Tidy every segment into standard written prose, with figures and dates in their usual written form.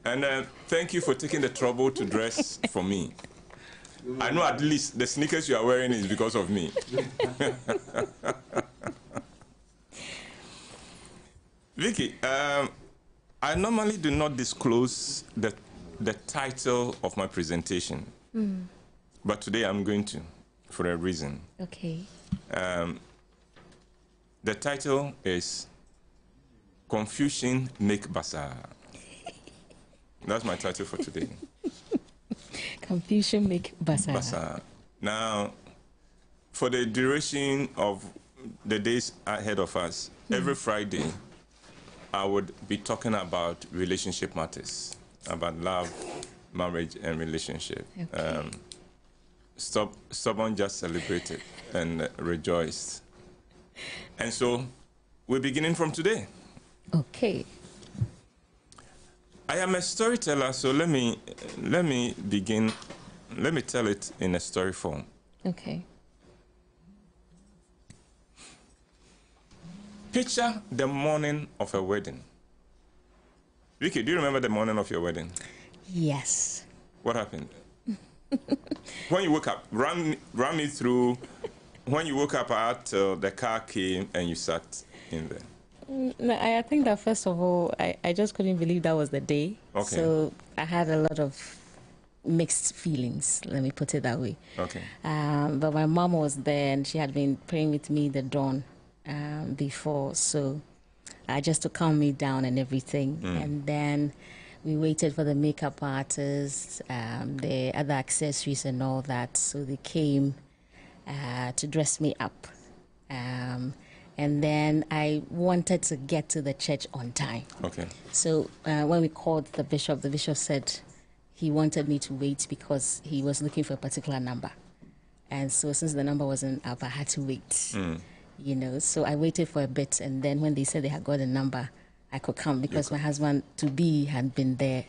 And thank you for taking the trouble to dress for me. I know at least the sneakers you are wearing is because of me. Vickie, I normally do not disclose the title of my presentation, but today I'm going to, for a reason. Okay. The title is Confusion Make Bazaar. That's my title for today. Confusion Make Bazaar. Bazaar. Now, for the duration of the days ahead of us, every Friday, I would be talking about relationship matters, about love, marriage, and relationship. Okay. Someone just celebrated and rejoiced. And so, we're beginning from today. Okay. I am a storyteller, so let me begin. Let me tell it in a story form. Okay. Picture the morning of a wedding. Vickie, do you remember the morning of your wedding? Yes. What happened? When you woke up, run me through. When you woke up until the car came and you sat in there. No, I think that first of all, I just couldn't believe that was the day. Okay. So I had a lot of mixed feelings, let me put it that way. Okay. But my mom was there and she had been praying with me the dawn before. So just to calm me down and everything. And then we waited for the makeup artists, the other accessories and all that. So they came to dress me up. And then I wanted to get to the church on time. Okay. So when we called the bishop said he wanted me to wait because he was looking for a particular number. And so since the number wasn't up, I had to wait. You know, so I waited for a bit. And then when they said they had got a number, I could come because my husband-to-be had been there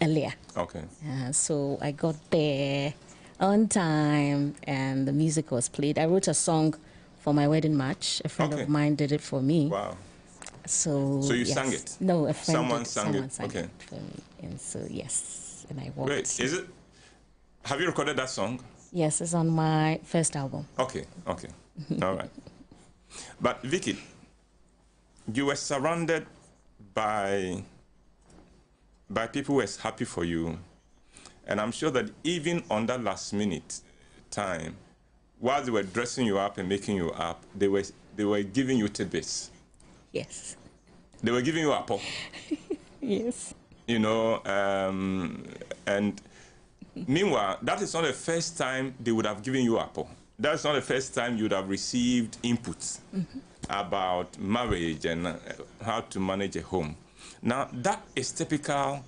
earlier. Okay. So I got there on time and the music was played. I wrote a song for my wedding march. A friend of mine did it for me. Wow. So you sang it? No, a friend Someone sang it for me. And so, yes, and I walked. Great. Is it? Have you recorded that song? Yes, it's on my first album. Okay. All right. But Vickie, you were surrounded by people who were happy for you. And I'm sure that even on that last minute time, while they were dressing you up and making you up, they were giving you tidbits. Yes. They were giving you apple. Yes. You know, and meanwhile, that is not the first time they would have given you apple. That's not the first time you would have received inputs about marriage and how to manage a home. Now, that is typical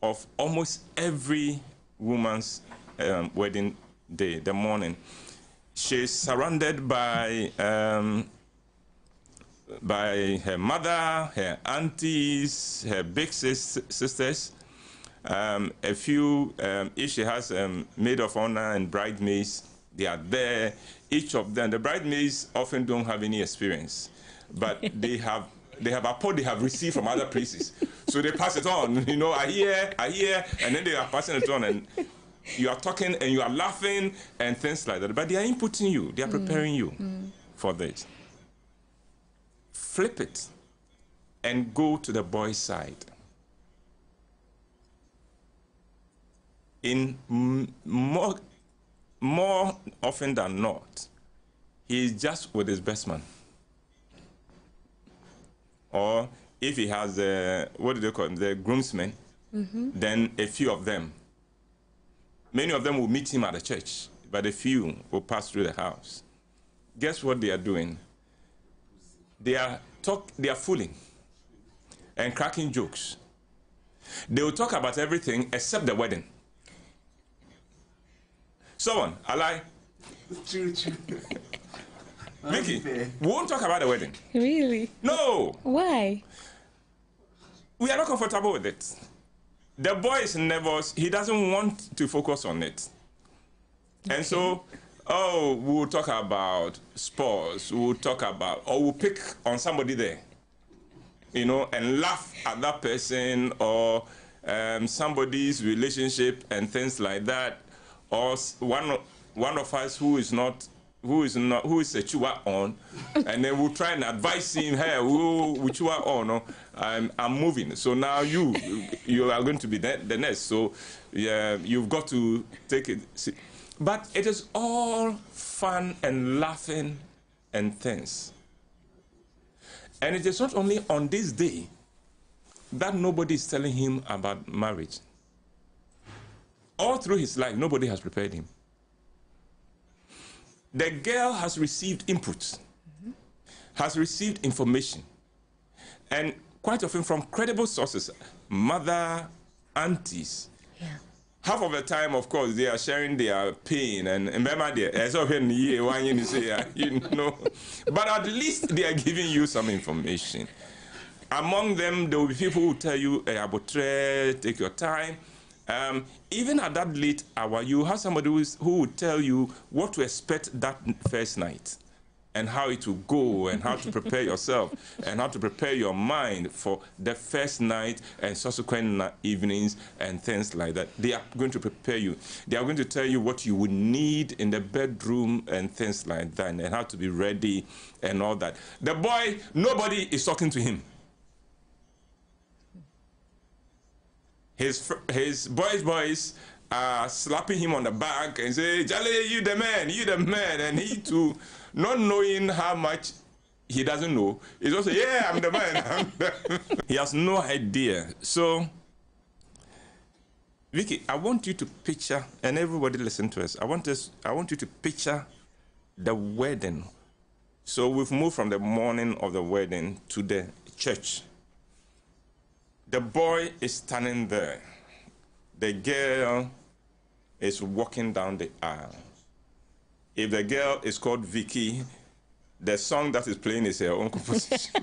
of almost every woman's wedding day, the morning. She's surrounded by her mother, her aunties, her big sisters, a few, if she has maid of honor and bridesmaids, they are there. Each of them, the bridesmaids often don't have any experience, but they have a pot they have received from other places. So they pass it on, you know, I hear, and then they are passing it on, and you are talking and you are laughing and things like that. But they are inputting you, they are preparing you for this. Flip it and go to the boy's side. In more often than not, he is just with his best man. Or if he has, what do they call them, the groomsmen, then a few of them. Many of them will meet him at the church, but a few will pass through the house. Guess what they are doing? They are fooling and cracking jokes. They will talk about everything except the wedding. Someone, Alai. True. Vickie, we won't talk about the wedding. Really? No. Why? We are not comfortable with it. The boy is nervous. He doesn't want to focus on it. Okay. And so, we'll talk about sports. We'll talk about, or we'll pick on somebody there. you know, and laugh at that person or somebody's relationship and things like that, or one of us who is a chewer on, and then we'll try and advise him, hey, we chewer on, no, I'm moving. So now you are going to be the next. So yeah, you've got to take it. But it is all fun and laughing and things. And it is not only on this day that nobody is telling him about marriage. All through his life, nobody has prepared him. The girl has received inputs, has received information, and quite often from credible sources, mother, aunties. Yeah. Half of the time, of course, they are sharing their pain and remember you know, but at least they are giving you some information. Among them, there will be people who tell you, take your time. Even at that late hour, you have somebody who will tell you what to expect that first night, and how it will go, and how to prepare yourself, and how to prepare your mind for the first night and subsequent evenings and things like that. They are going to prepare you. They are going to tell you what you would need in the bedroom and things like that, and how to be ready and all that. The boy, nobody is talking to him. His boys are slapping him on the back and say, Jale, you the man, and he too, not knowing how much he doesn't know, he's also, yeah, I'm the man. He has no idea. So, Vickie, I want you to picture, and everybody listen to us, I want you to picture the wedding. So we've moved from the morning of the wedding to the church. The boy is standing there. The girl is walking down the aisle. If the girl is called Vickie, the song that is playing is her own composition.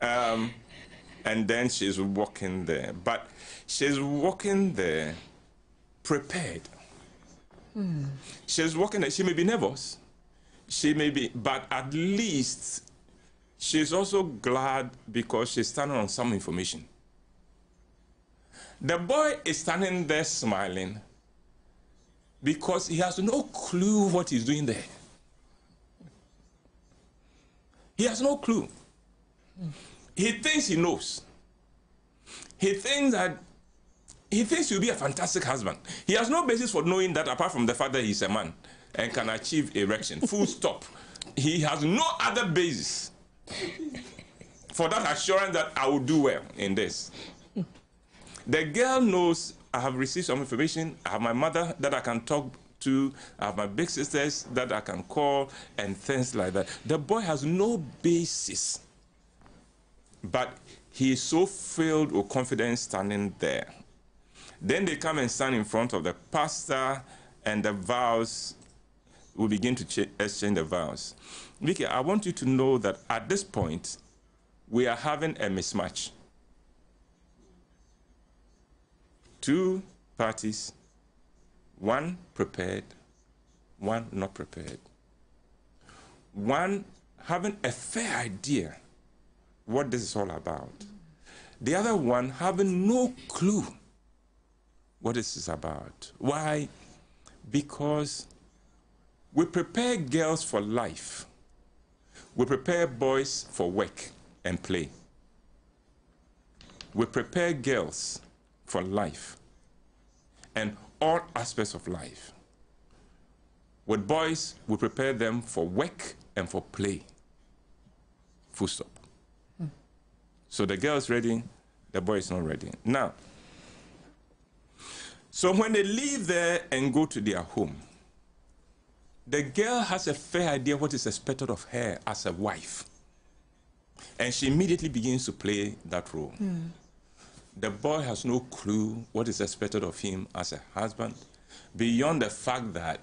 And then she's walking there. But she's walking there prepared. She's walking there. She may be nervous. She may be, but at least she's also glad because she's standing on some information. The boy is standing there smiling because he has no clue what he's doing there. He has no clue. He thinks he knows. He thinks he'll be a fantastic husband. He has no basis for knowing that apart from the fact that he's a man and can achieve erection. Full stop. He has no other basis for that assurance that I will do well in this. The girl knows I have received some information. I have my mother that I can talk to. I have my big sisters that I can call and things like that. The boy has no basis, but he is so filled with confidence standing there. Then they come and stand in front of the pastor, and the vows will begin to exchange the vows. Vickie, I want you to know that at this point, we are having a mismatch. Two parties, one prepared, one not prepared. One having a fair idea what this is all about. The other one having no clue what this is about. Why? Because we prepare girls for life. We prepare boys for work and play. We prepare girls for life and all aspects of life. With boys, we prepare them for work and for play. Full stop. So the girl is ready, the boy is not ready. Now, so when they leave there and go to their home, the girl has a fair idea what is expected of her as a wife. And she immediately begins to play that role. The boy has no clue what is expected of him as a husband, beyond the fact that,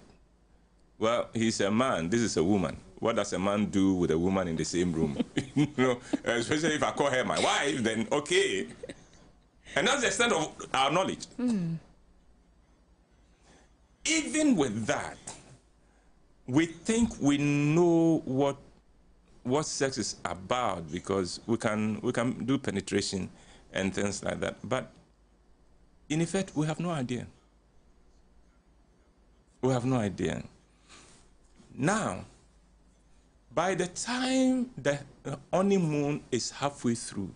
well, he's a man, this is a woman. What does a man do with a woman in the same room? You know, especially if I call her my wife, then okay. And that's the extent of our knowledge. Even with that, we think we know what what sex is about, because we can do penetration and things like that. But in effect, we have no idea. We have no idea. Now, by the time the honeymoon is halfway through,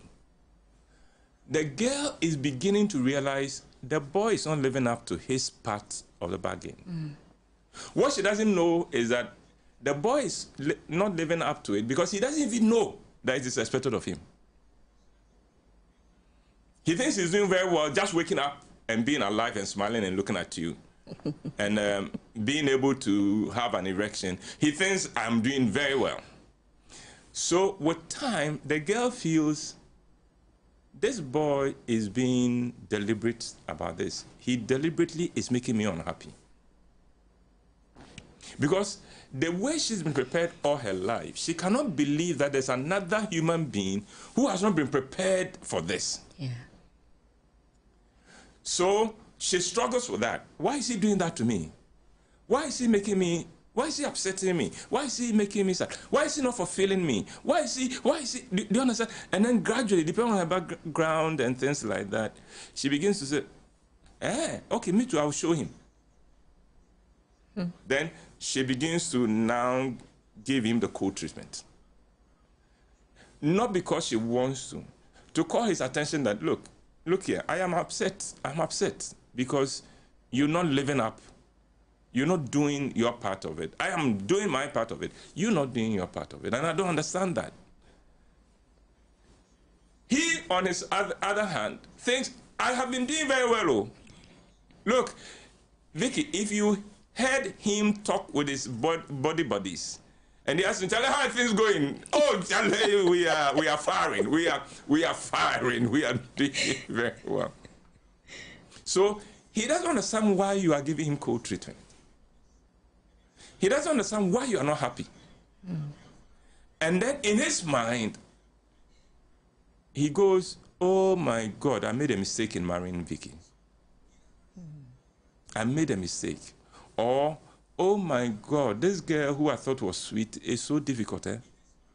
the girl is beginning to realize the boy is not living up to his part of the bargain. What she doesn't know is that the boy is not living up to it because he doesn't even know that it is expected of him. He thinks he's doing very well just waking up and being alive and smiling and looking at you and being able to have an erection. He thinks I'm doing very well. So with time, the girl feels this boy is being deliberate about this. He deliberately is making me unhappy. Because the way she's been prepared all her life, she cannot believe that there's another human being who has not been prepared for this. Yeah. So she struggles with that. Why is he doing that to me? Why is he making me, why is he upsetting me? Why is he making me sad? Why is he not fulfilling me? Why is he, do you understand? And then gradually, depending on her background and things like that, she begins to say, okay, me too, I'll show him. Then she begins to now give him the cold treatment. Not because she wants to call his attention that, look here, I'm upset because you're not living up. You're not doing your part of it. I am doing my part of it. You're not doing your part of it. And I don't understand that. He, on his other hand, thinks, I have been doing very well. Oh. Look, Vickie, if you heard him talk with his body buddies, and he asked him, tell her how things going. Oh, tell her we are firing. We are firing. We are doing very well. So he doesn't understand why you are giving him cold treatment. He doesn't understand why you are not happy. And then in his mind, he goes, oh my God, I made a mistake in marrying Vickie. I made a mistake. Or, oh my God, this girl who I thought was sweet is so difficult.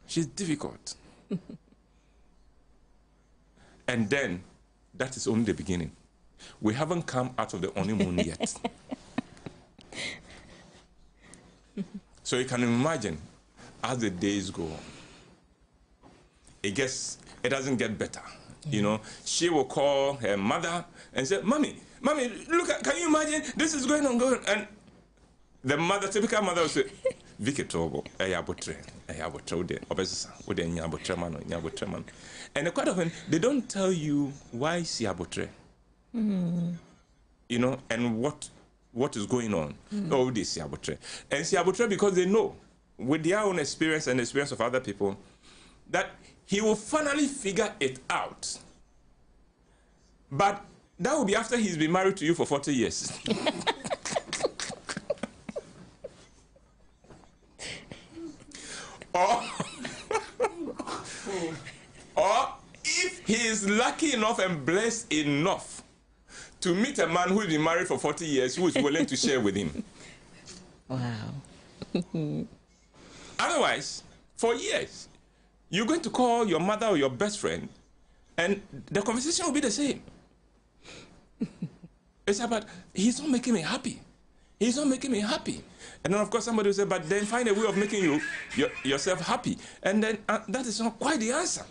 She's difficult. And then, that is only the beginning. We haven't come out of the honeymoon yet. So you can imagine, as the days go on, it doesn't get better. You know, she will call her mother and say, Mommy, look, can you imagine? This is going on. And the mother, typical mother will say, Vickie Tobo, and quite often, they don't tell you why she abotre. You know, and what is going on. Oh, this she abotre. And she abotre because they know, with their own experience and the experience of other people, that he will finally figure it out. But that will be after he's been married to you for 40 years. Or if he is lucky enough and blessed enough to meet a man who has been married for 40 years who is willing to share with him. Wow. Otherwise, for years, you're going to call your mother or your best friend and the conversation will be the same. It's about, he's not making me happy. He's not making me happy. And then, of course, somebody will say, but then find a way of making yourself happy. And then that is not quite the answer.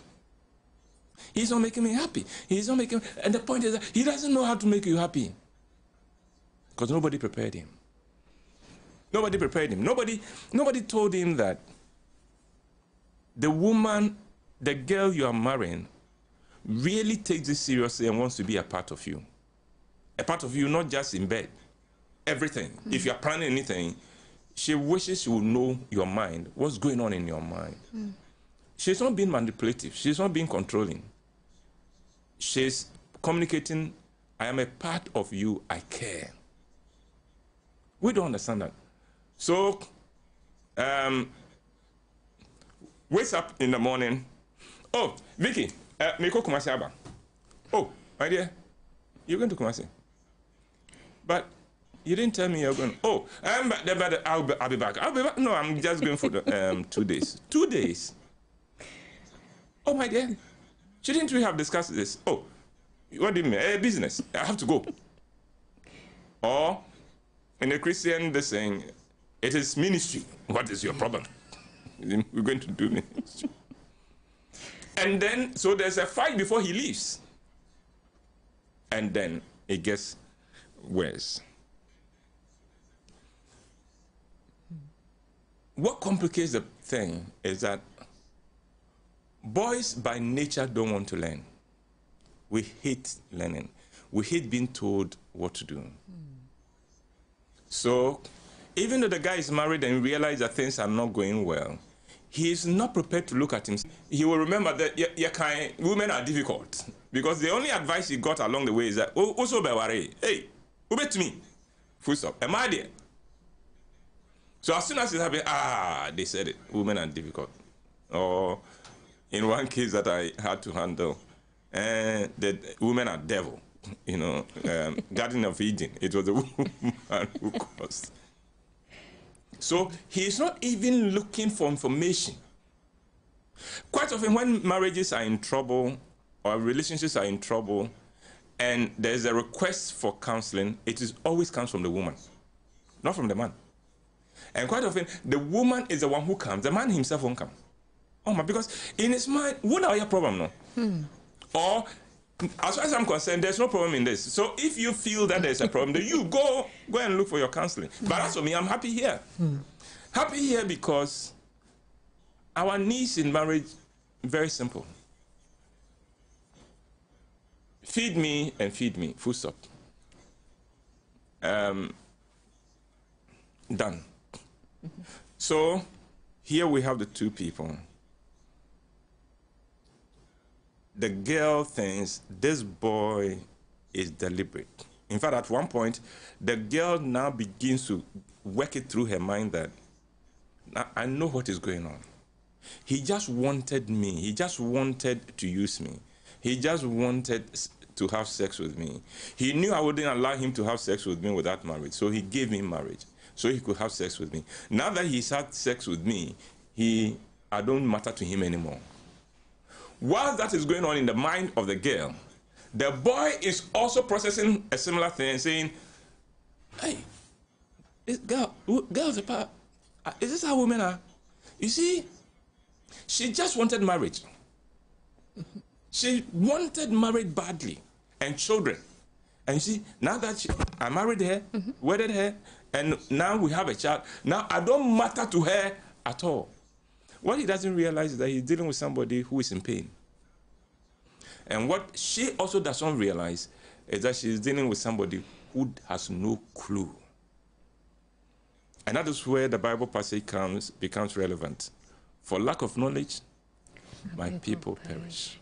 He's not making me happy. He's not making, and the point is that he doesn't know how to make you happy. Because nobody prepared him. Nobody prepared him. Nobody told him that the woman, the girl you are marrying, really takes this seriously and wants to be a part of you. A part of you, not just in bed. Everything. If you are planning anything, she wishes you will know your mind, what's going on in your mind. She's not being manipulative. She's not being controlling. She's communicating, I am a part of you, I care. We don't understand that. So, wakes up in the morning. Oh, Vickie, Miko Kumasi Aba. Oh, my dear, you're going to Kumasi. But you didn't tell me you're going. Oh, I'll be back. I'll be back. No, I'm just going for the, 2 days. 2 days. Oh, my dear, shouldn't we have discussed this? Oh, what do you mean? Business. I have to go. Or in a Christian, they're saying, it is ministry. What is your problem? We're going to do ministry. And then, so there's a fight before he leaves. And then it gets worse. What complicates the thing is that boys by nature don't want to learn. We hate learning. We hate being told what to do. So even though the guy is married and realizes that things are not going well, he is not prepared to look at himself. He will remember that women are difficult. Because the only advice he got along the way is that, also be worried. Hey, obey to me. Full stop. Am I there? So as soon as it happened, they said it. Women are difficult. Or in one case that I had to handle, the women are devil. You know, Garden of Eden. It was a woman who caused. So he's not even looking for information. Quite often when marriages are in trouble or relationships are in trouble and there's a request for counseling, it always comes from the woman, not from the man. And quite often the woman is the one who comes. The man himself won't come. Oh my, because in his mind, what are your problem now? Or as far as I'm concerned, there's no problem in this. So if you feel that there's a problem, then you go and look for your counseling. But as for me, I'm happy here. Happy here because our needs in marriage, very simple. Feed me and feed me, full stop. Done. So here we have the two people. The girl thinks this boy is deliberate. In fact, at one point, the girl now begins to work it through her mind that I know what is going on. He just wanted me. He just wanted to use me. He just wanted to have sex with me. He knew I wouldn't allow him to have sex with me without marriage, so he gave me marriage so he could have sex with me. Now that he's had sex with me, I don't matter to him anymore. While that is going on in the mind of the girl, the boy is also processing a similar thing, saying, hey, girls apart, is this how women are? You see, she just wanted marriage. She wanted marriage badly and children. And you see, now that I married her, wedded her, and now we have a child, now I don't matter to her at all. What he doesn't realize is that he's dealing with somebody who is in pain. And what she also doesn't realize is that she's dealing with somebody who has no clue. And that is where the Bible passage becomes relevant. For lack of knowledge, my people perish.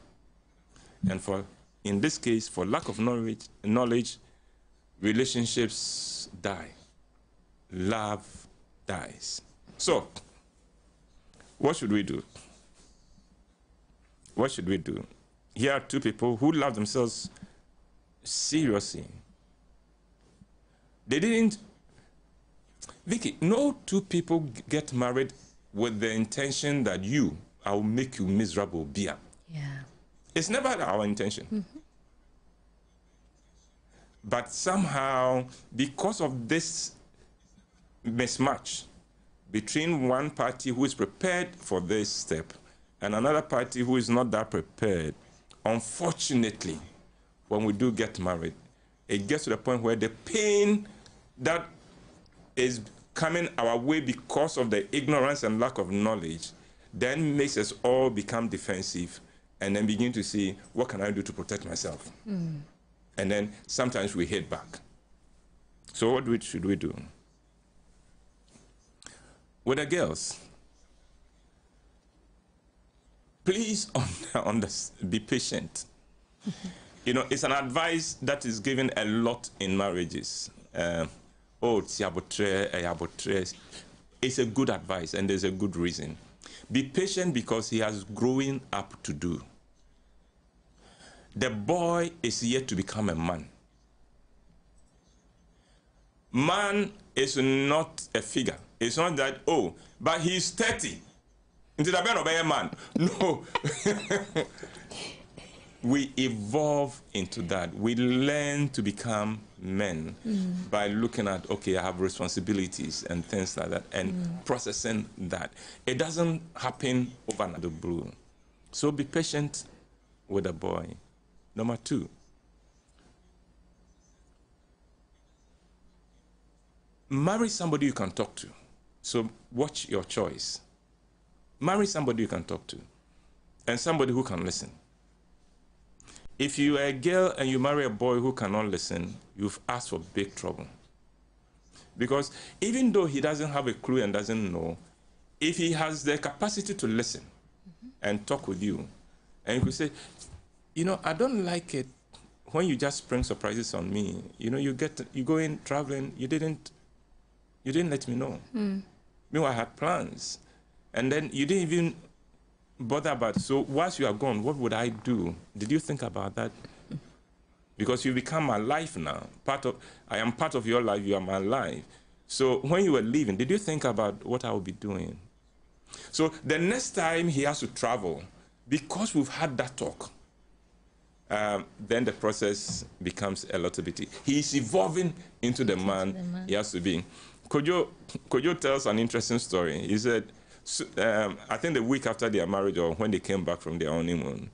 And in this case, for lack of knowledge, relationships die. Love dies. So, what should we do? What should we do? Here are two people who love themselves seriously. They didn't. Vickie, no two people get married with the intention that I will make you miserable, Bia. Yeah. It's never our intention. But somehow, because of this mismatch between one party who is prepared for this step and another party who is not that prepared, unfortunately, when we do get married, it gets to the point where the pain that is coming our way because of the ignorance and lack of knowledge then makes us all become defensive and then begin to see, what can I do to protect myself? And then sometimes we hit back. So what should we do? With the girls, please be patient. You know, it's an advice that is given a lot in marriages. It's a good advice and there's a good reason. Be patient because he has growing up to do. The boy is yet to become a man. Man is not a figure. It's not that, but he's 30. Into the band of a man. No. We evolve into that. We learn to become men by looking at, okay, I have responsibilities and things like that, and processing that. It doesn't happen overnight, the blue. So be patient with a boy. Number 2, marry somebody you can talk to. So watch your choice. Marry somebody you can talk to, and somebody who can listen. If you are a girl and you marry a boy who cannot listen, you've asked for big trouble. Because even though he doesn't have a clue and doesn't know, if he has the capacity to listen and talk with you, and you could say, you know, I don't like it when you just spring surprises on me. You know, you go in traveling, you didn't let me know. Meanwhile, I had plans. And then you didn't even bother about it. So once you are gone, what would I do? Did you think about that? Because you become my life now. I am part of your life, you are my life. So when you were leaving, did you think about what I would be doing? So the next time he has to travel, because we've had that talk, then the process becomes a little bit. He's evolving into the man he has to be. Could you tell us an interesting story? He said, I think the week after their marriage or when they came back from their honeymoon,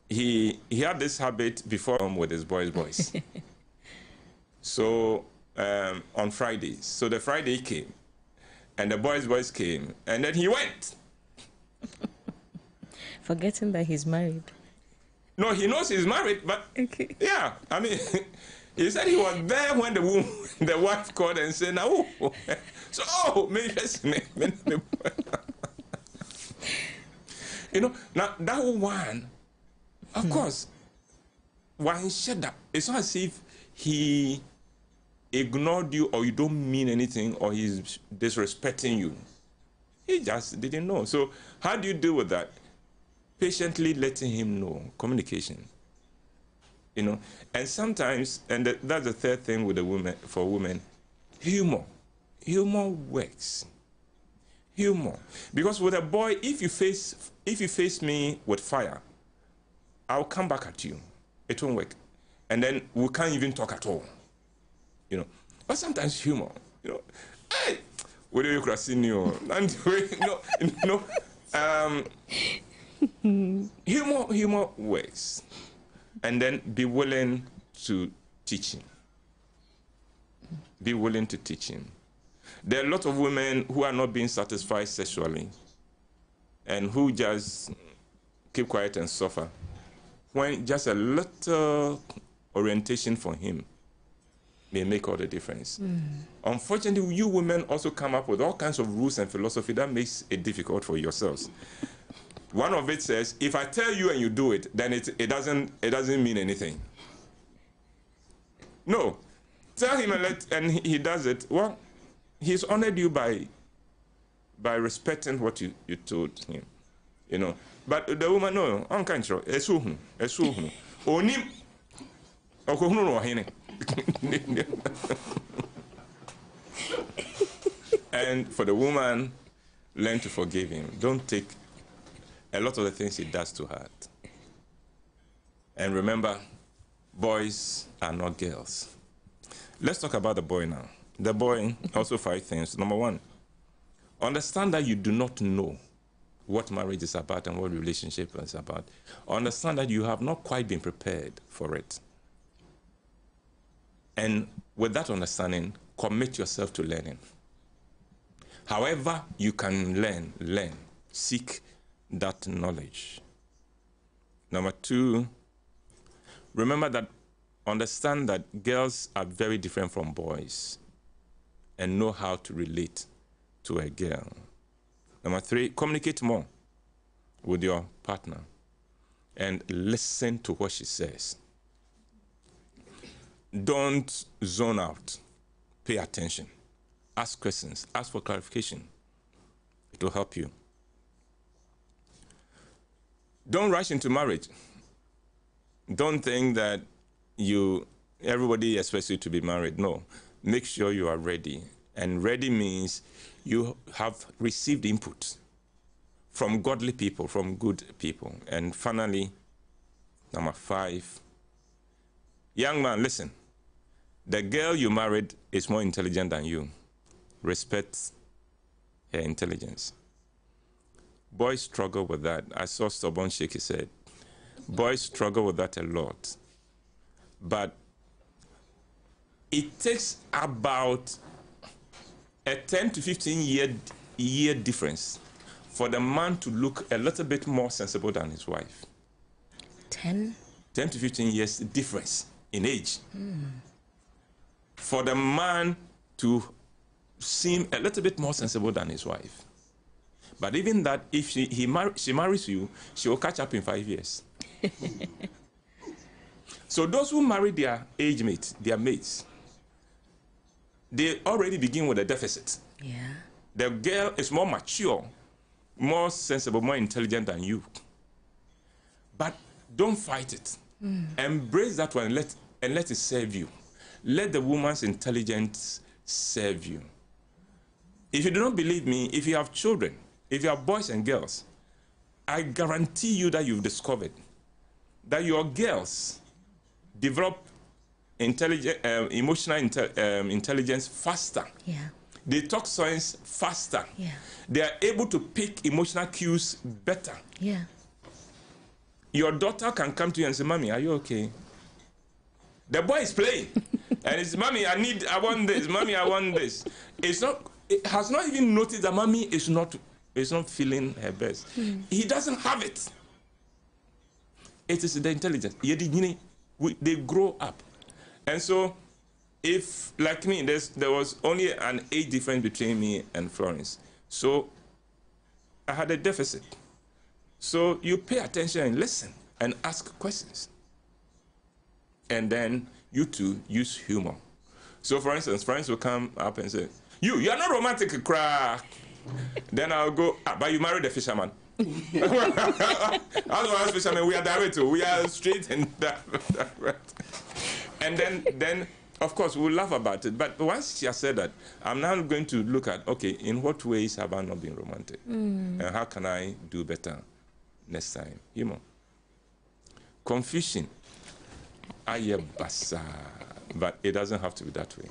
he had this habit before with his boys. So on Fridays, so the Friday came, and the boys came, and then he went. Forgetting that he's married. No, he knows he's married, but Okay. yeah, I mean, he said he was there when the wife called and said, "No." So, you know, now that one, of course, when he said that, it's not as if he ignored you or you don't mean anything or he's disrespecting you. He just didn't know. So, how do you deal with that? Patiently letting him know, communication. You know, and sometimes, and that's the third thing with the women, for women, humor. Humor works. Humor. Because with a boy, if you face me with fire, I'll come back at you. It won't work. And then we can't even talk at all. You know. But sometimes humor, you know, hey, what do you crossing you? Humor works. And then be willing to teach him. Be willing to teach him. There are a lot of women who are not being satisfied sexually and who just keep quiet and suffer when just a little orientation for him may make all the difference. Unfortunately, you women also come up with all kinds of rules and philosophy that makes it difficult for yourselves. One of it says, if I tell you and you do it, then it doesn't mean anything. No. Tell him and he does it. Well, he's honored you by respecting what you told him. You know. But the woman, no, unconscious. Onim. And for the woman, learn to forgive him. Don't take a lot of the things he does to heart. And remember, boys are not girls. Let's talk about the boy now. The boy, also 5 things. Number 1, understand that you do not know what marriage is about and what relationship is about. Understand that you have not quite been prepared for it. And with that understanding, commit yourself to learning. However you can learn. Seek that knowledge. Number 2, understand that girls are very different from boys and know how to relate to a girl. Number 3, communicate more with your partner and listen to what she says. Don't zone out. Pay attention. Ask questions. Ask for clarification. It will help you. Don't rush into marriage. Don't think that everybody expects you to be married. No. Make sure you are ready. And ready means you have received input from godly people, from good people. And finally, number 5, young man, listen. The girl you married is more intelligent than you. Respect her intelligence. Boys struggle with that. I saw Stubborn shake his head. Boys struggle with that a lot. But it takes about a 10 to 15 year difference for the man to look a little bit more sensible than his wife. 10 to 15 years difference in age. For the man to seem a little bit more sensible than his wife. But even that, if she marries you, she will catch up in 5 years. So those who marry their age mates, their mates, they already begin with a deficit. Yeah. The girl is more mature, more sensible, more intelligent than you. But don't fight it. Embrace that one and let it serve you. Let the woman's intelligence serve you. If you do not believe me, if you have children, if you have boys and girls, I guarantee you that you've discovered that your girls develop emotional intelligence faster. Yeah. They talk science faster. Yeah. They are able to pick emotional cues better. Yeah. Your daughter can come to you and say, "Mommy, are you okay?" The boy is playing. And it's, "Mommy, I want this. Mommy, I want this." It has not even noticed that mommy is not feeling her best. He doesn't have it. It is the intelligence. They grow up. And so, if, like me, there was only an age difference between me and Florence. So, I had a deficit. So, you pay attention and listen and ask questions. And then, you two use humor. So, for instance, Florence will come up and say, you are not romantic, cry. Then I'll go, but you married a fisherman. As fishermen, we are direct, we are straight and direct. And then, of course, we'll laugh about it. But once she has said that, I'm now going to look at, okay, in what ways have I not been romantic? And how can I do better next time? Humor. Confusion. But it doesn't have to be that way.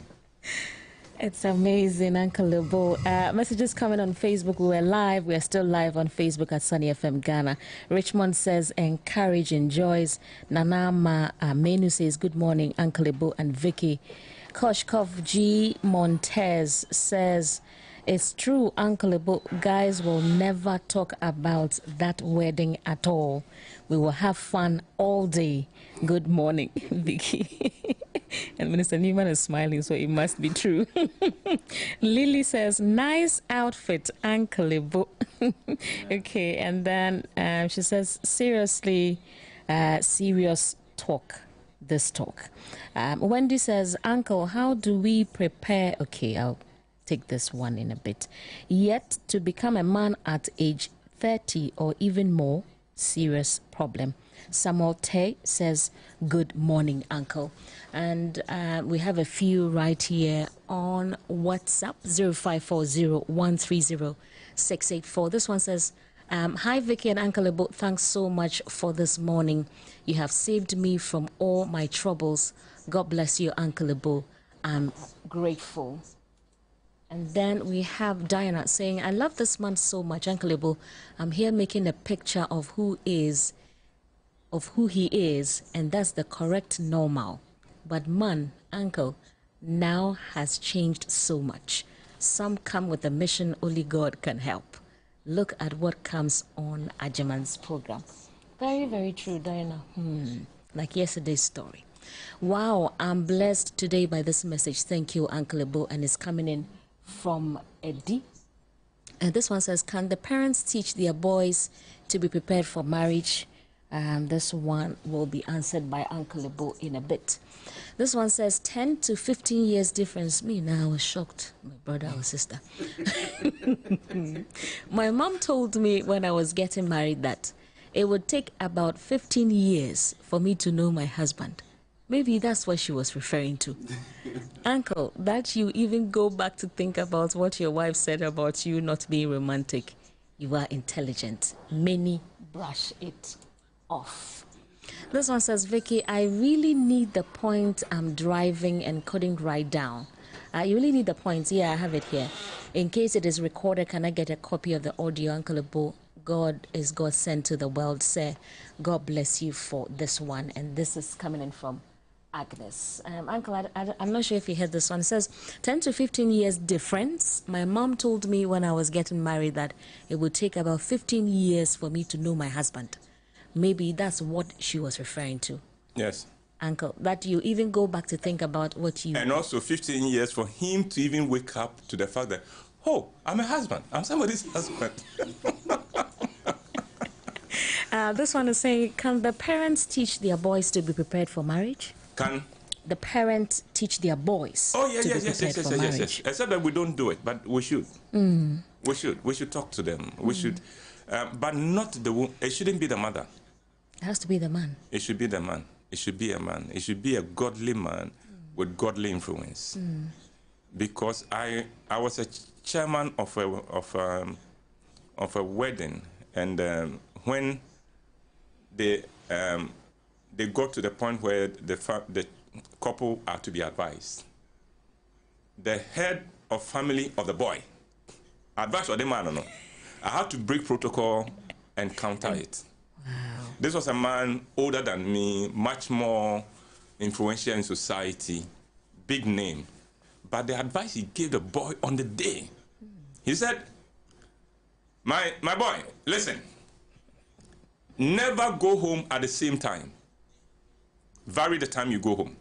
It's amazing, Uncle Ebo. Messages coming on Facebook. We were live. We are still live on Facebook at Sunny FM Ghana. Richmond says, encourage, enjoys. Nanama Menu says, good morning, Uncle Ebo and Vickie. Koshkov G. Montez says, it's true, Uncle Ebo. Guys will never talk about that wedding at all. We will have fun all day. Good morning, Vickie. And Minister Newman is smiling, so it must be true. Lily says, nice outfit, Uncle Ebo. Okay, and then she says, seriously, serious talk, this talk. Wendy says, Uncle, how do we prepare? Okay, I'll take this one in a bit. Yet to become a man at age 30 or even more, serious problem. Samuel Tay says, good morning, Uncle. And we have a few right here on WhatsApp, 0540-130-684. This one says, hi, Vickie and Uncle Ebo. Thanks so much for this morning. You have saved me from all my troubles. God bless you, Uncle Ebo. I'm grateful. And then we have Diana saying, I love this man so much, Uncle Ebo. I'm here making a picture of who he is, and that's the correct normal. But man, Uncle, now has changed so much. Some come with a mission only God can help. Look at what comes on Ajaman's program. Very, very true, Diana. Like yesterday's story. Wow, I'm blessed today by this message. Thank you, Uncle Ebo. And it's coming in from Eddie. And this one says, can the parents teach their boys to be prepared for marriage? This one will be answered by Uncle Ebo in a bit. This one says 10 to 15 years difference. Me now, I was shocked, my brother or sister. My mom told me when I was getting married that it would take about 15 years for me to know my husband. Maybe that's what she was referring to. Uncle, that you even go back to think about what your wife said about you not being romantic. you are intelligent. Many brush it off. This one says, Vickie, I really need the point I'm driving and couldn't write down. You really need the points. Yeah, I have it here. In case it is recorded, can I get a copy of the audio? Uncle Ebo, God is God sent to the world. Say, God bless you for this one. And this is coming in from Agnes. Uncle, I'm not sure if you heard this one. It says, 10 to 15 years difference. My mom told me when I was getting married that it would take about 15 years for me to know my husband. Maybe that's what she was referring to. Yes. Uncle, that you even go back to think about what you... And also 15 years for him to even wake up to the fact that, oh, I'm a husband. I'm somebody's husband. This one is saying, can the parents teach their boys to be prepared for marriage? Can the parents teach their boys to be prepared for marriage? Yes. Except that we don't do it, but we should. We should. We should talk to them. We should. But not the... It shouldn't be the mother. It has to be the man. It should be the man. It should be a man. It should be a godly man with godly influence. Because I was a chairman of a wedding, and when they got to the point where the couple are to be advised, the head of family of the boy advised or the man or no, I had to break protocol and counter it. Wow. This was a man older than me, much more influential in society, big name. But the advice he gave the boy on the day, he said, my boy, listen, never go home at the same time. Vary the time you go home.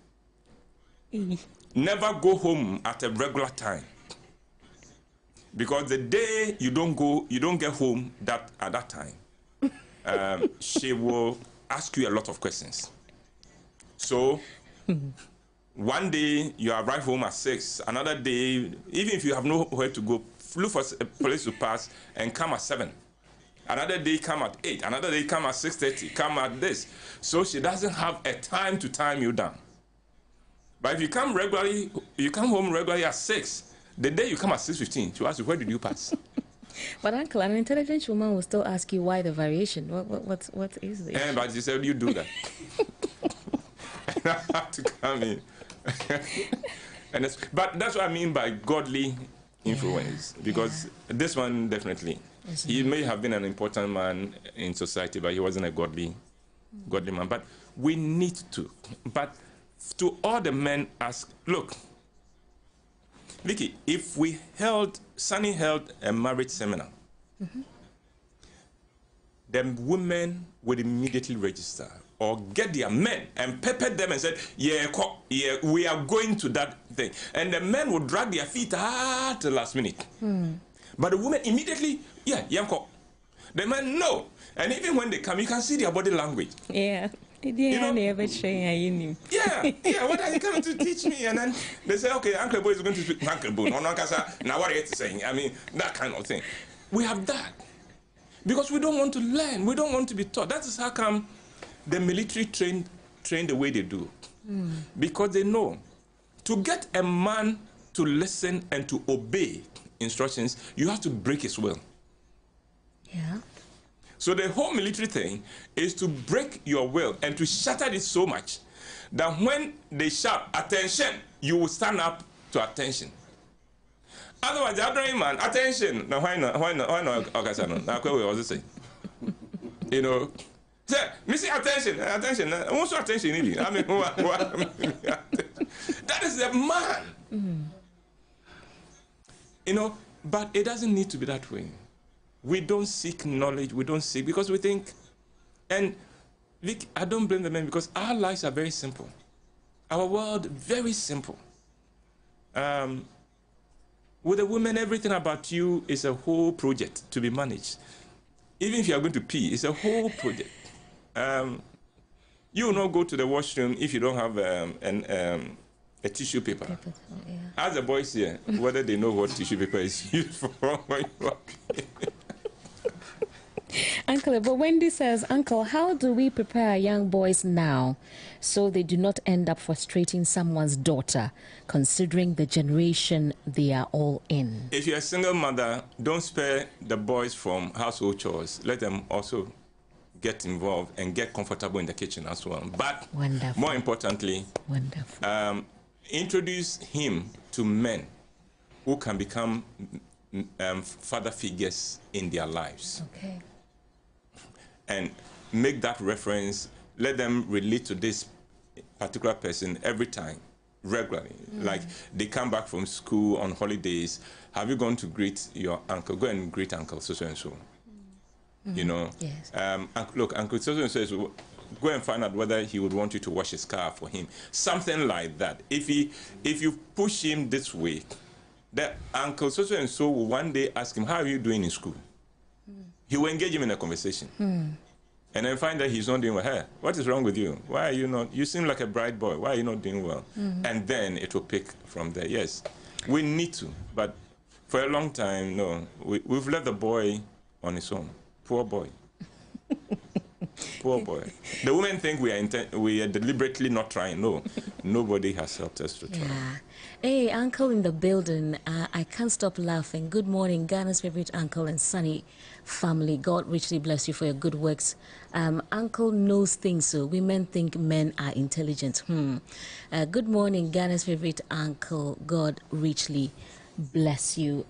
Never go home at a regular time. Because the day you don't get home at that time, she will ask you a lot of questions. So one day you arrive home at 6, another day, even if you have nowhere to go, look for a place to pass and come at 7. Another day come at 8, another day come at 6:30, come at this. So she doesn't have a time to time you down. But if you come home regularly at 6, the day you come at 6:15, she'll ask you, where did you pass? But Uncle, an intelligent woman will still ask you why the variation. What is this? And but she said, you do that. And I have to come in. But that's what I mean by godly influence. Because this one definitely, he may have been an important man in society, but he wasn't a godly man. But we need to. But to all the men ask, look, Vickie, if Sunny held a marriage seminar, then women would immediately register or get their men and pepper them and say, yeah, we are going to that thing. And the men would drag their feet at the last minute. But the women immediately, yanko. The men know. And even when they come, you can see their body language. Yeah. What are you coming to teach me? And then they say, okay, Uncle Ebo is going to speak. Uncle Ebo, now what are you saying? I mean, that kind of thing. We have that. Because we don't want to learn. We don't want to be taught. That is how come the military train the way they do. Because they know to get a man to listen and to obey instructions, you have to break his will. Yeah. So the whole military thing is to break your will and to shatter it so much that when they shout, attention, you will stand up to attention. Otherwise, the other man, attention. Now, why not? Okay, now, we also say, you know, say, missing attention. What's your attention? I mean, that is the man. You know, but it doesn't need to be that way. We don't seek knowledge. We don't seek because we think, and Vic, I don't blame the men because our lives are very simple. Our world, very simple. With the women, everything about you is a whole project to be managed. Even if you are going to pee, it's a whole project. You will not go to the washroom if you don't have a tissue paper. Ask the boys here whether they know what tissue paper is used for when you are Uncle Uncle, but Wendy says, Uncle, how do we prepare young boys now so they do not end up frustrating someone's daughter, considering the generation they are all in? If you're a single mother, don't spare the boys from household chores. Let them also get involved and get comfortable in the kitchen as well. But Wonderful. More importantly, Wonderful. Introduce him to men who can become father figures in their lives. Okay. And make that reference, let them relate to this particular person every time, regularly. Like they come back from school on holidays. Have you gone to greet your uncle? Go and greet uncle so and so. You know, Yes. Look, Uncle so and so, go and find out whether he would want you to wash his car for him. Something like that. If you push him this way, the Uncle so and so will one day ask him, how are you doing in school? He will engage him in a conversation. And then find that he's not doing well. Hey, what is wrong with you? Why are you not? You seem like a bright boy. Why are you not doing well? And then it will pick from there. Yes, we need to. But for a long time, no. We've left the boy on his own. Poor boy. Poor boy. The women think we are deliberately not trying. No, nobody has helped us to try. Yeah. Hey, Uncle in the building. I can't stop laughing. Good morning, Ghana's favorite uncle and Sunny family. God richly bless you for your good works. Uncle knows things, so women think men are intelligent. Good morning, Ghana's favorite uncle. God richly bless you.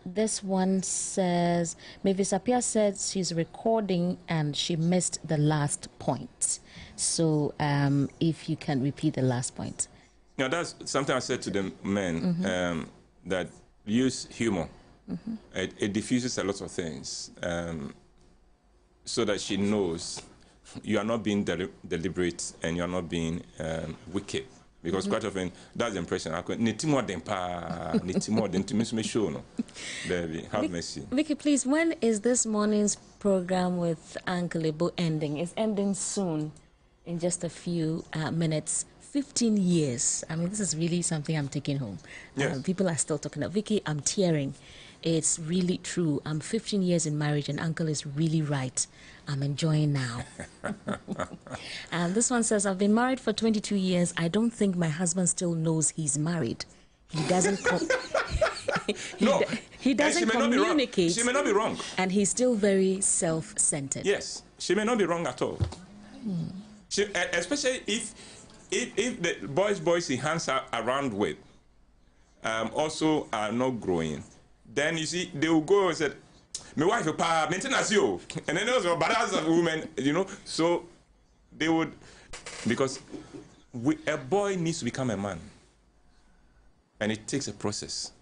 This one says, Mavis Apia said she's recording and she missed the last point. So if you can repeat the last point. Now, that's something I said to the men, that use humor. It diffuses a lot of things, so that she knows you are not being deliberate and you are not being wicked. Because quite often, that's the impression. Have mercy. Vickie, please, when is this morning's program with Uncle Ebo ending? It's ending soon, in just a few minutes. 15 years. I mean, this is really something I'm taking home. Yes. People are still talking about, Vickie, I'm tearing. It's really true. I'm 15 years in marriage and Uncle is really right. I'm enjoying now. And this one says, I've been married for 22 years. I don't think my husband still knows he's married. He doesn't he doesn't communicate. She may not be wrong. And he's still very self-centered. Yes, she may not be wrong at all. She, especially if the boys he hangs around with also are not growing, then you see they will go and say, "My wife, maintenance you," and then those but as a woman, you know, so they would, because a boy needs to become a man, and it takes a process.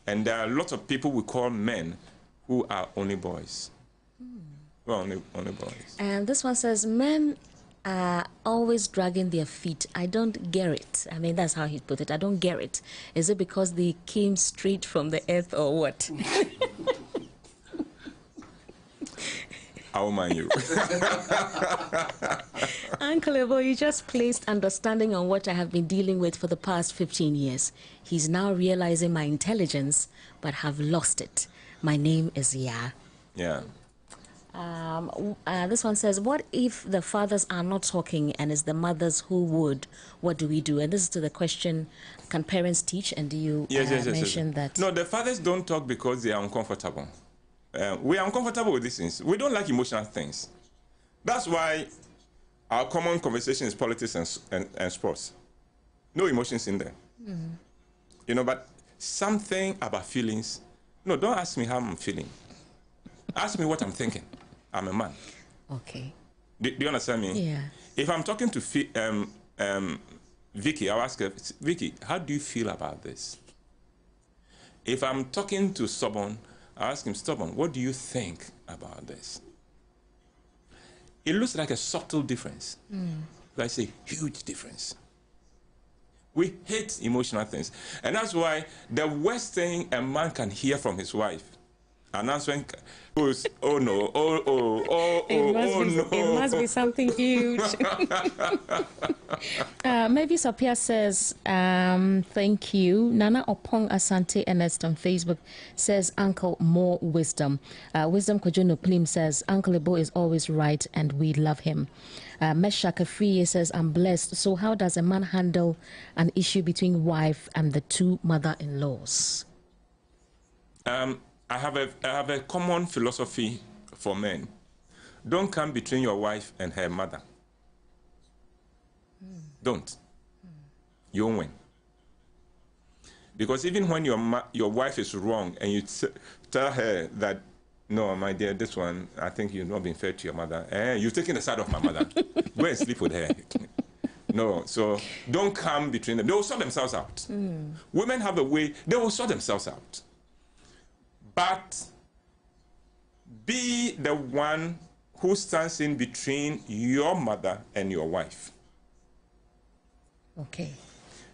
And there are lots of people we call men who are only boys. Well, only boys. And this one says, men are always dragging their feet. I don't get it. I mean, that's how he put it. I don't get it. Is it because they came straight from the earth or what? I'll mind you. Uncle Ebo, you just placed understanding on what I have been dealing with for the past 15 years. He's now realizing my intelligence, but have lost it. My name is Ya. Yeah. This one says, what if the fathers are not talking and it's the mothers who would? What do we do? And this is to the question, can parents teach? And do you mention that? No, the fathers don't talk because they are uncomfortable. We are uncomfortable with these things. We don't like emotional things. That's why our common conversation is politics and sports. No emotions in there. You know, but something about feelings. No, don't ask me how I'm feeling. Ask me what I'm thinking. I'm a man. Okay. Do you understand me? Yeah. If I'm talking to Vickie, I'll ask her, Vickie, how do you feel about this? If I'm talking to Stubborn, I'll ask him, Stubborn, what do you think about this? It looks like a subtle difference. But it's a huge difference. We hate emotional things. And that's why the worst thing a man can hear from his wife, announcement goes, oh no, no. It must be something huge. Maybe Sophia says, thank you. Nana Opong Asante Ernest on Facebook says, Uncle, more wisdom. Wisdom Kojono Plim says, Uncle Ebo is always right and we love him. Mesha Kafriye says, I'm blessed. So how does a man handle an issue between wife and the two mother-in-laws? I have a common philosophy for men. Don't come between your wife and her mother. Don't. You won't win. Because even when your wife is wrong and you tell her that, no, my dear, this one, I think you've not been fair to your mother. You've taken the side of my mother. Go and sleep with her. No, so don't come between them. They will sort themselves out. Women have a way, they will sort themselves out. But be the one who stands in between your mother and your wife. Okay.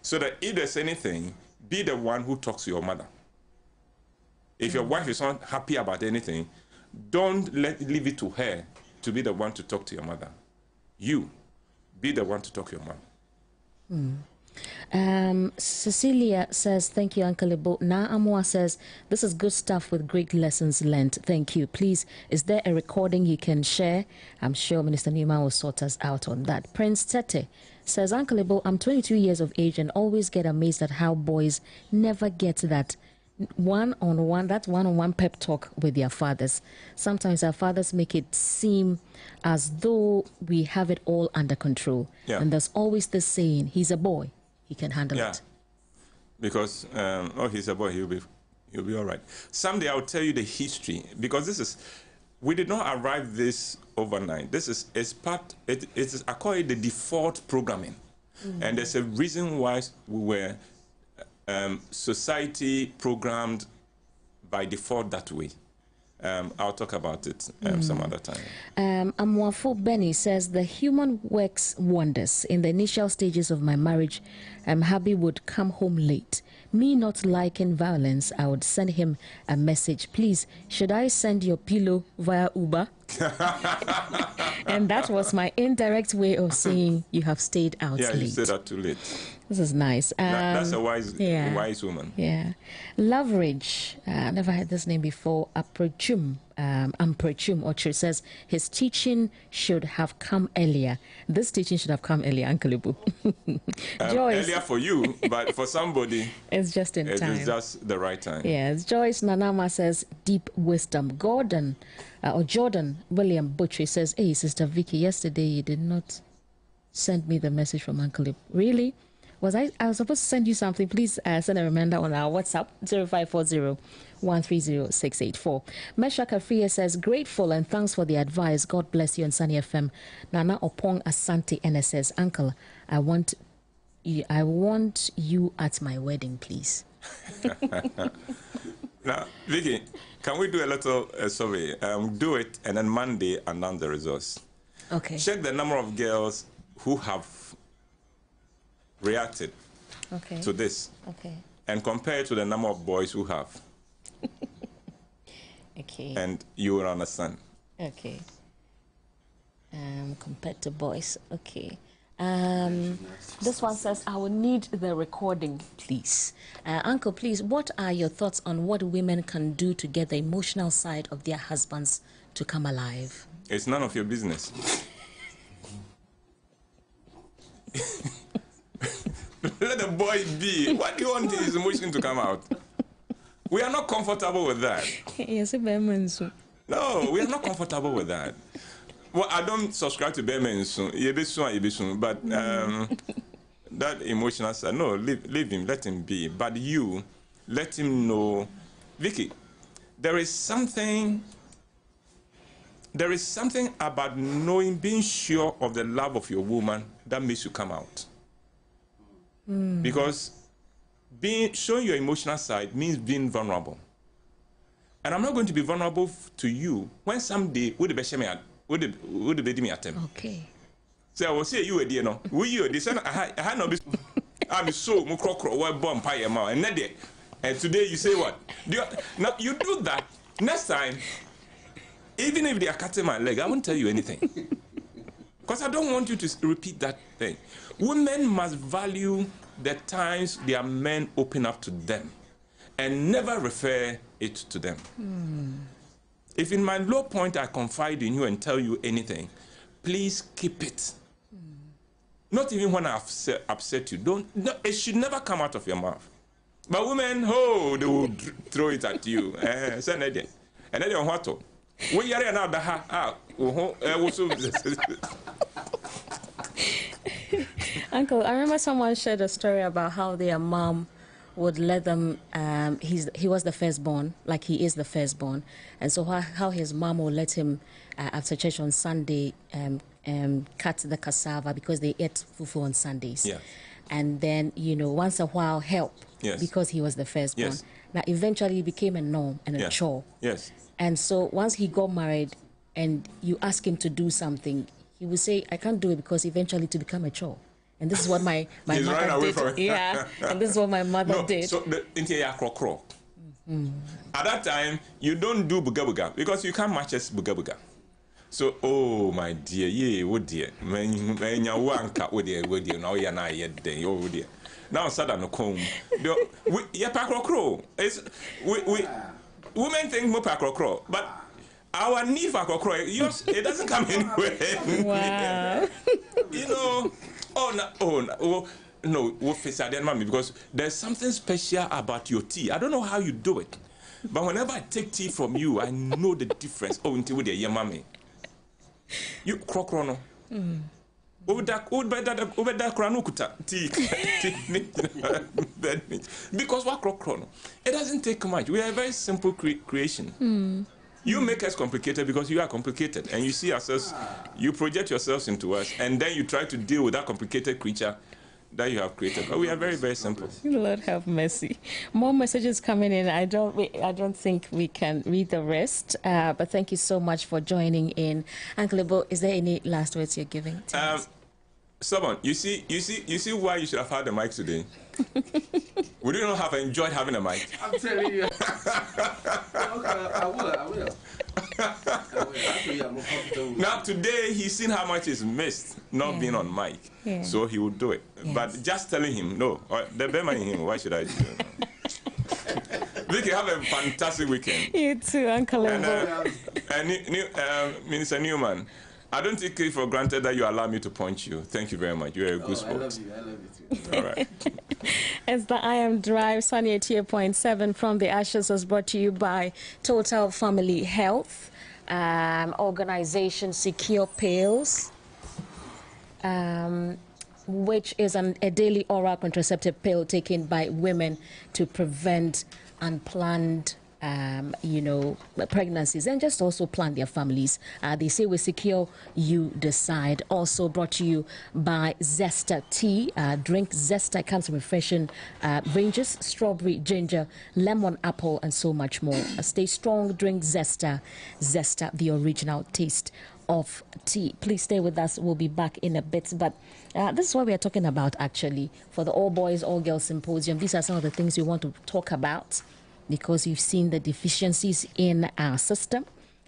So that if there's anything, be the one who talks to your mother. If your wife is not happy about anything, don't leave it to her to be the one to talk to your mother. You be the one to talk to your mom. Cecilia says, thank you, Uncle Ebo. Na Amoah says, this is good stuff with great lessons learned. Thank you. Please, is there a recording you can share? I'm sure Minister Newman will sort us out on that. Prince Tete says, Uncle Ebo, I'm 22 years of age and always get amazed at how boys never get that one-on-one pep talk with their fathers. Sometimes our fathers make it seem as though we have it all under control. Yeah. And there's always this saying, he's a boy, he can handle it. Because, he's a boy, he'll be all right. Someday I'll tell you the history, because we did not arrive this overnight. This is I call it the default programming. And there's a reason why we were society programmed by default that way. I'll talk about it some other time. Amoah Benny says, the human works wonders. In the initial stages of my marriage, hubby would come home late. Me not liking violence, I would send him a message. Please, should I send your pillow via Uber? And that was my indirect way of saying you have stayed out late. Yeah, you stayed out too late. This is nice. That's a wise woman. Yeah. Loveridge, I never heard this name before. Amprechum Ocho says his teaching should have come earlier. This teaching should have come earlier, Uncle Ibu. Joyce, earlier for you, but for somebody, it's just in time. It's just the right time. Yes. Joyce Nanama says deep wisdom. Jordan William Butchie says, hey, Sister Vickie, yesterday you did not send me the message from Uncle Ibu. Really? I was supposed to send you something. Please send a reminder on our WhatsApp, 0540-130-684. Mesha Kafriye says, grateful and thanks for the advice. God bless you on Sunny FM. Nana Opong Asante NSS, Uncle, I want you at my wedding, please. Now, Vickie, can we do a little survey? Do it, and then Monday announce the results. Okay. Check the number of girls who have reacted to this. Okay. And compare it to the number of boys who have. Okay. And you will understand. Okay. Compared to boys. Okay. This one says, I will need the recording, please. Uncle, please, what are your thoughts on what women can do to get the emotional side of their husbands to come alive? It's none of your business. Let the boy be. What do you want his emotion to come out? We are not comfortable with that. No, we are not comfortable with that. Well, I don't subscribe to Bemen soon. But that emotional side, no, leave him, let him be. But you, let him know, Vickie, there is something about knowing, being sure of the love of your woman that makes you come out. Because showing your emotional side means being vulnerable. And I'm not going to be vulnerable to you when someday would be me at him. Okay. So I will say you a dear no. You this I had no I'm so mukro what bomb pie and today you say what? Now you do that Next time, even if they are cutting my leg, I won't tell you anything. Because I don't want you to repeat that thing. Women must value the times their men open up to them and never refer it to them. If in my low point I confide in you and tell you anything, please keep it. Not even when I've upset you. No, it should never come out of your mouth. But women, oh, they will throw it at you. Send it. And then what to? We are now Uncle, I remember someone shared a story about how their mom would let them, he was the firstborn, like he is the firstborn, and so how his mom would let him, after church on Sunday, cut the cassava because they ate fufu on Sundays. Yeah. And then, you know, once a while help, yes, because he was the firstborn. Yes. Now, eventually it became a norm and a chore. Yes. And so once he got married and you ask him to do something, he would say, I can't do it because eventually to become a chore. And this is what my mother did. Yeah, and this is what my mother did. So at that time, you don't do buga buga because you can't match as buga buga. So, oh my dear, yeah, oh dear, man, you want cut with dear, now you're not yet there, oh dear. Now, sudden no comb. Yeah, pakro. Women think more pakro, but our knee pakro, it doesn't come anywhere. Wow. You know. No, because there's something special about your tea. I don't know how you do it, but whenever I take tea from you, I know the difference. Oh, until with your mommy, you crocrono. Over that kranukuta tea, because what crocrono? It doesn't take much. We are a very simple creation. You make us complicated because you are complicated, and you see ourselves, you project yourselves into us, and then you try to deal with that complicated creature that you have created. But we are very, very simple. Lord have mercy. More messages coming in. I don't think we can read the rest, but thank you so much for joining in. Uncle Ebo, is there any last words you're giving to us? Someone, you see why you should have had the mic today. Would you not have enjoyed having a mic? I'm telling you. I will. Actually, I'm more comfortable. Now today he's seen how much he's missed not being on mic, so he will do it. Yes. But just telling him no, the better in him. Why should I do it? Vickie, have a fantastic weekend. You too, Uncle Ebo. And Minister Newman, I don't take it for granted that you allow me to punch you. Thank you very much. You're a good sport. I love you too. All right. It's the IMdrive Sunny 88.7 from the Ashes was brought to you by Total Family Health, organization Secure Pills, which is a daily oral contraceptive pill taken by women to prevent unplanned pregnancies and just also plan their families. They say with Secure, you decide. Also brought to you by Zesta Tea. Drink Zesta, comes in refreshing ranges, strawberry, ginger, lemon, apple, and so much more. Stay strong, drink Zesta. Zesta, the original taste of tea. Please stay with us. We'll be back in a bit. But this is what we are talking about, actually, for the All Boys, All Girls Symposium. These are some of the things we want to talk about, because you've seen the deficiencies in our system,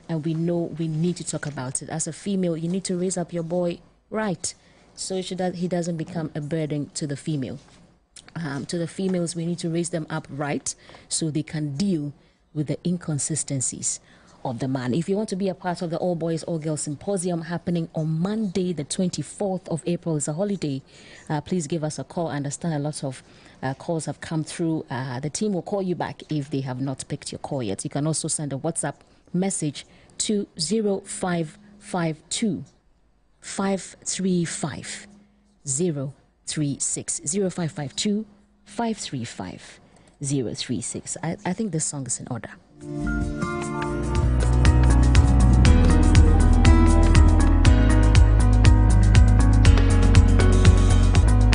and we know we need to talk about it. As a female, you need to raise up your boy right, so he doesn't become a burden to the female. To the females, we need to raise them up right, so they can deal with the inconsistencies of the man. If you want to be a part of the All Boys, All Girls Symposium happening on Monday, the 24th of April, it's a holiday, please give us a call. I understand a lot of calls have come through. The team will call you back if they have not picked your call yet. You can also send a WhatsApp message to 0552 535 036. 0552 535 036. I think this song is in order.